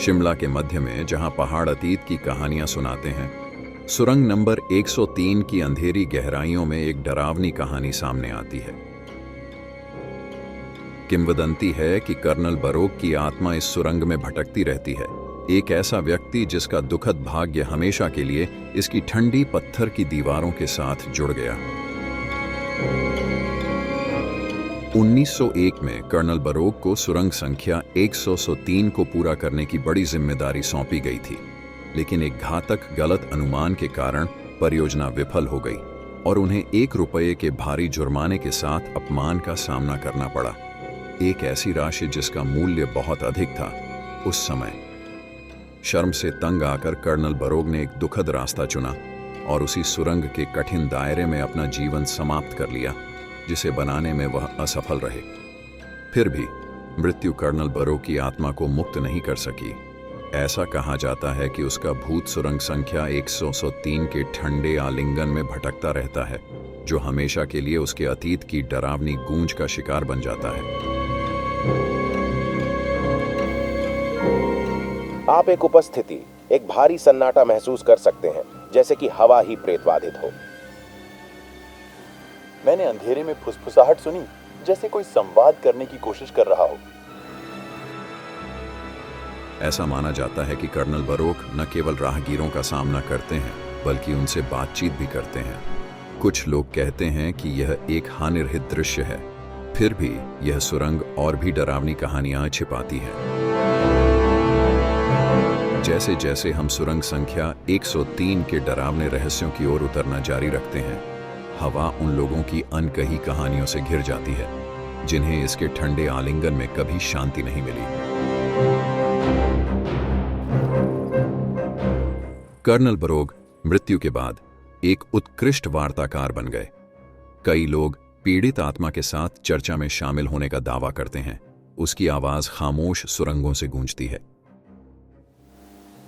शिमला के मध्य में, जहां पहाड़ अतीत की कहानियां सुनाते हैं, सुरंग नंबर 103 की अंधेरी गहराइयों में एक डरावनी कहानी सामने आती है। किंवदंती है कि कर्नल बरोक की आत्मा इस सुरंग में भटकती रहती है, एक ऐसा व्यक्ति जिसका दुखद भाग्य हमेशा के लिए इसकी ठंडी पत्थर की दीवारों के साथ जुड़ गया। 1901 में कर्नल बरोक को सुरंग संख्या 103 को पूरा करने की बड़ी जिम्मेदारी सौंपी गई थी, लेकिन एक घातक गलत अनुमान के कारण परियोजना विफल हो गई और उन्हें ₹1 के भारी जुर्माने के साथ अपमान का सामना करना पड़ा। एक ऐसी राशि जिसका मूल्य बहुत अधिक था उस समय। शर्म से तंग आकर कर्नल बरोक ने एक दुखद रास्ता चुना और उसी सुरंग के कठिन दायरे में अपना जीवन समाप्त कर लिया, जिसे बनाने में वह असफल रहे। फिर भी मृत्यु कर्नल बरोक की आत्मा को मुक्त नहीं कर सकी। ऐसा कहा जाता है कि उसका भूत सुरंग संख्या 103 के ठंडे आलिंगन में भटकता रहता है, जो हमेशा के लिए उसके अतीत की डरावनी गूंज का शिकार बन जाता है। आप एक उपस्थिति, एक भारी सन्नाटा महसूस कर सकते हैं, जैसे कि हवा ही प्रेतवाधित हो। मैंने अंधेरे में फुसफुसाहट सुनी, जैसे कोई संवाद करने की कोशिश कर रहा हो। ऐसा माना जाता है कि कर्नल बरोक न केवल राहगीरों का सामना करते हैं, बल्कि उनसे बातचीत भी करते हैं। कुछ लोग कहते हैं कि यह एक हानिरहित दृश्य है। फिर भी यह सुरंग और भी डरावनी कहानियां छिपाती है। जैसे जैसे हम सुरंग संख्या 103 के डरावने रहस्यों की ओर उतरना जारी रखते हैं, हवा उन लोगों की अनकही कहानियों से घिर जाती है, जिन्हें इसके ठंडे आलिंगन में कभी शांति नहीं मिली। कर्नल बरोक मृत्यु के बाद एक उत्कृष्ट वार्ताकार बन गए। कई लोग पीड़ित आत्मा के साथ चर्चा में शामिल होने का दावा करते हैं। उसकी आवाज खामोश सुरंगों से गूंजती है।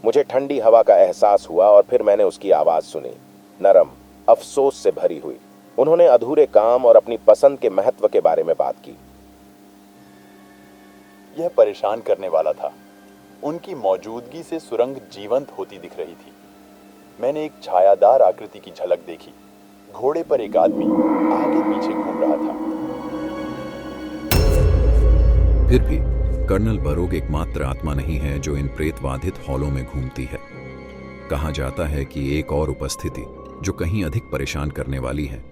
मुझे ठंडी हवा का एहसास हुआ और फिर मैंने उसकी आवाज सुनी, नरम, अफसोस से भरी हुई। उन्होंने अधूरे काम और अपनी पसंद के महत्व के बारे में बात की। यह परेशान करने वाला था। उनकी मौजूदगी से सुरंग जीवंत होती दिख रही थी। मैंने एक छायादार आकृति की झलक देखी। घोड़े पर एक आदमी आगे पीछे घूम रहा था। फिर भी कर्नल बरोक एकमात्र आत्मा नहीं है जो इन प्रेतवाधित हॉलों में घूमती है। कहा जाता है कि एक और उपस्थिति जो कहीं अधिक परेशान करने वाली है,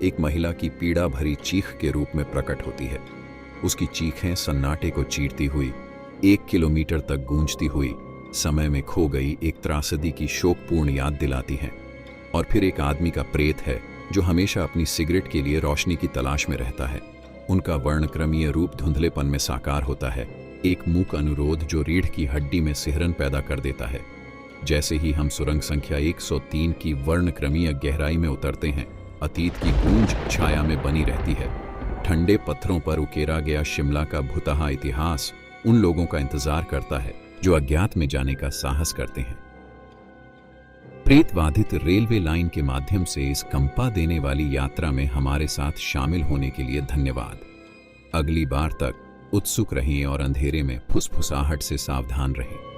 एक महिला की पीड़ा भरी चीख के रूप में प्रकट होती है। उसकी चीखें सन्नाटे को चीरती हुई 1 किलोमीटर तक गूंजती हुई समय में खो गई एक त्रासदी की शोकपूर्ण याद दिलाती हैं। और फिर एक आदमी का प्रेत है जो हमेशा अपनी सिगरेट के लिए रोशनी की तलाश में रहता है। उनका वर्णक्रमीय रूप धुंधलेपन में साकार होता है, एक मूक अनुरोध जो रीढ़ की हड्डी में सिहरन पैदा कर देता है। जैसे ही हम सुरंग संख्या 103 की वर्णक्रमीय गहराई में उतरते हैं, अतीत की गूंज छाया में बनी रहती है। ठंडे पत्थरों पर उकेरा गया शिमला का भुतहा इतिहास उन लोगों का इंतजार करता है जो अज्ञात में जाने का साहस करते हैं। प्रेतवाधित रेलवे लाइन के माध्यम से इस कंपा देने वाली यात्रा में हमारे साथ शामिल होने के लिए धन्यवाद। अगली बार तक उत्सुक रहिए और अंधेरे में फुसफुसाहट से सावधान रहें।